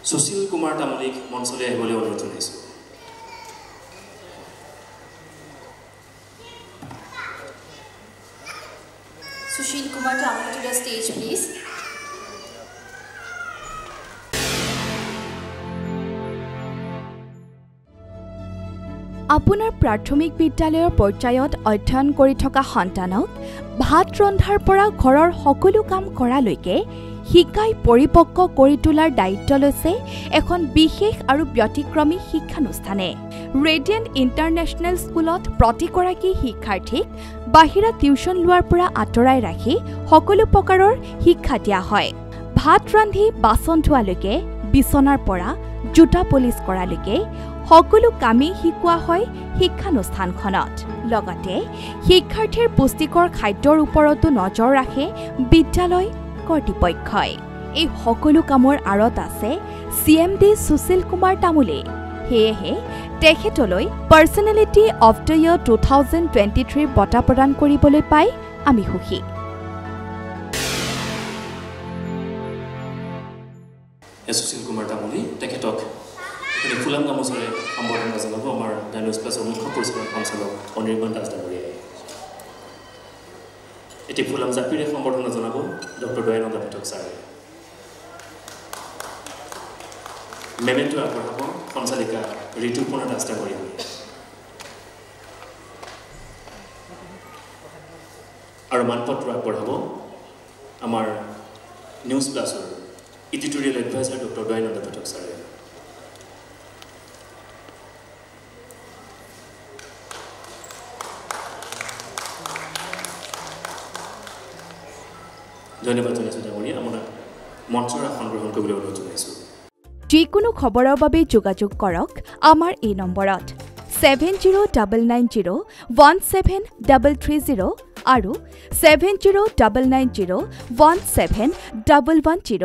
সুশীল কুমাৰ তামুলীক মঞ্চলৈ আহিবলৈ অনুৰোধ জনাইছোঁ। Sushil Kumar Tamuli to the stage, please. আপোনাৰ প্ৰাথমিক বিদ্যালয়ৰ পৰ্যায়ত অধ্যয়ন কৰি থকা সন্তানক ভাত ৰন্ধাৰ পৰা ঘৰৰ সকলো কাম কৰালৈকে শিকাই পৰিপক্ক কৰি তোলাৰ দায়িত্ব লৈছে এখন বিশেষ আৰু ব্যতিক্ৰমী শিক্ষানুষ্ঠানে। ৰেডিয়েণ্ট ইণ্টাৰনেশ্যনেল স্কুলত প্ৰতিগৰাকী শিক্ষাৰ্থীক বাহিৰা টিউচন লোৱাৰ পৰা আঁতৰাই ৰাখি সকলো প্ৰকাৰৰ শিক্ষা দিয়া হয়। ভাত ৰান্ধি বাচন ধোৱালৈকে বিচনাৰ পৰা জোতা পলিচ কৰালৈকে সকলো কামেই শিকোৱা হয় শিক্ষানুষ্ঠানখনত। লগতে শিক্ষাৰ্থীৰ পুষ্টিকৰ খাদ্যৰ ওপৰতো নজৰ ৰাখে বিদ্যালয় কৰ্তৃপক্ষই। এই সকলো কামৰ আঁৰত আছে CMD সুশীল কুমাৰ তামুলী। সেয়েহে তেখেতলৈ পাৰ্চনেলিটি অফ দ্য ইয়েৰ 2023 বঁটা প্ৰদান কৰিবলৈ পাই আমি সুখী। সুশীল কুমাৰ তামুলী তেখেতক ফুলাম গামোচাৰে সম্বৰ্ধনা জনাব আমাৰ ডাইনোজ প্লাছৰ মুখ্য পৰিচালক সঞ্চালক অনিৰ্বাণ দাস ডাঙৰীয়াই। এতিয়া ফুলাম জাপিৰে সম্বৰ্ধনা জনাব ডক্টৰ দয়ানন্দ পাঠক ছাৰে। মেমেণ্টো আগবঢ়াব সঞ্চালিকা ঋতুপৰ্ণা দাস ডাঙৰীয়াই। আৰু মানপত্ৰ আগবঢ়াব আমাৰ নিউজ প্লাছৰ editorial advisor doctor Dayananda Pathak ছাৰে। ধন্যবাদ জনাইছোঁ ডাঙৰীয়া। আপোনাক মঞ্চৰ আসন গ্ৰহণ কৰিবলৈ অনুৰোধ জনাইছোঁ। যিকোনো খবৰৰ বাবে যোগাযোগ কৰক আমাৰ এই নম্বৰত 7099017330 আৰু 7099017110।